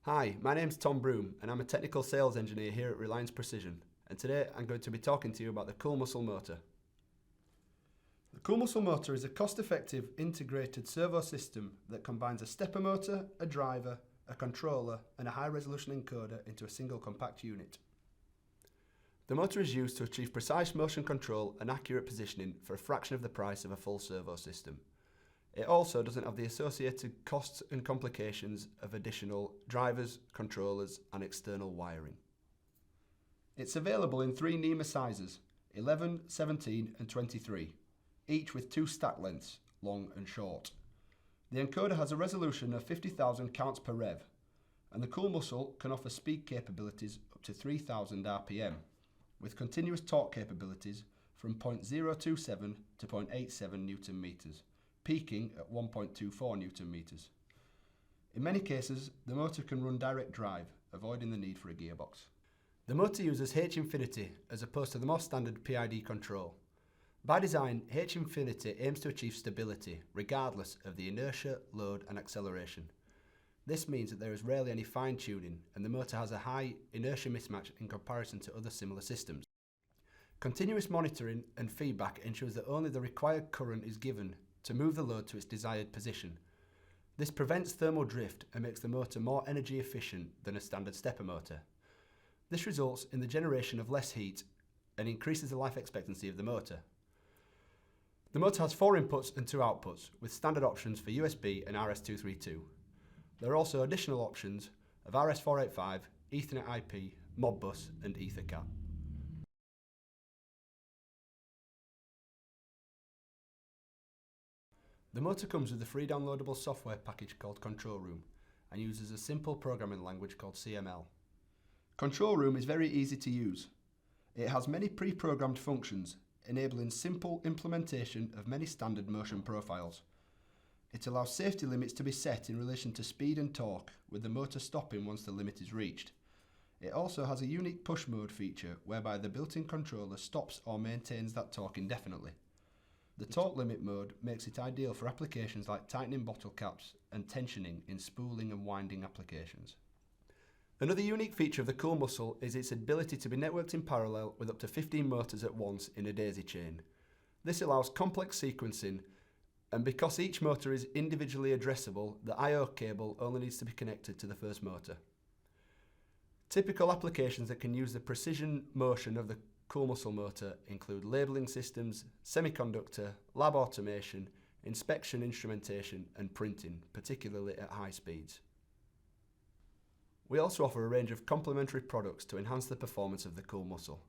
Hi, my name's Tom Broom and I'm a technical sales engineer here at Reliance Precision, and today I'm going to be talking to you about the Cool Muscle motor. The Cool Muscle motor is a cost-effective integrated servo system that combines a stepper motor, a driver, a controller and a high-resolution encoder into a single compact unit. The motor is used to achieve precise motion control and accurate positioning for a fraction of the price of a full servo system. It also doesn't have the associated costs and complications of additional drivers, controllers and external wiring. It's available in 3 NEMA sizes, 11, 17 and 23, each with 2 stack lengths, long and short. The encoder has a resolution of 50,000 counts per rev, and the Cool Muscle can offer speed capabilities up to 3,000 RPM, with continuous torque capabilities from 0.027 to 0.87 Newton meters, peaking at 1.24 Newton meters. In many cases, the motor can run direct drive, avoiding the need for a gearbox. The motor uses H-infinity as opposed to the more standard PID control. By design, H-infinity aims to achieve stability regardless of the inertia, load and acceleration. This means that there is rarely any fine-tuning and the motor has a high inertia mismatch in comparison to other similar systems. Continuous monitoring and feedback ensures that only the required current is given to move the load to its desired position. This prevents thermal drift and makes the motor more energy efficient than a standard stepper motor. This results in the generation of less heat and increases the life expectancy of the motor. The motor has 4 inputs and 2 outputs, with standard options for USB and RS-232. There are also additional options of RS-485, Ethernet IP, Modbus and EtherCAT. The motor comes with a free downloadable software package called Control Room and uses a simple programming language called CML. Control Room is very easy to use. It has many pre-programmed functions, enabling simple implementation of many standard motion profiles. It allows safety limits to be set in relation to speed and torque, with the motor stopping once the limit is reached. It also has a unique push mode feature whereby the built-in controller stops or maintains that torque indefinitely. The torque limit mode makes it ideal for applications like tightening bottle caps and tensioning in spooling and winding applications. Another unique feature of the Cool Muscle is its ability to be networked in parallel with up to 15 motors at once in a daisy chain. This allows complex sequencing, and because each motor is individually addressable, the I/O cable only needs to be connected to the first motor. Typical applications that can use the precision motion of the Cool Muscle motor include labelling systems, semiconductor, lab automation, inspection instrumentation and printing, particularly at high speeds. We also offer a range of complementary products to enhance the performance of the Cool Muscle.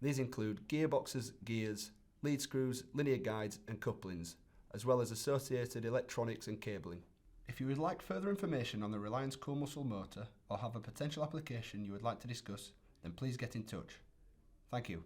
These include gearboxes, gears, lead screws, linear guides and couplings, as well as associated electronics and cabling. If you would like further information on the Reliance Cool Muscle motor or have a potential application you would like to discuss, then please get in touch. Thank you.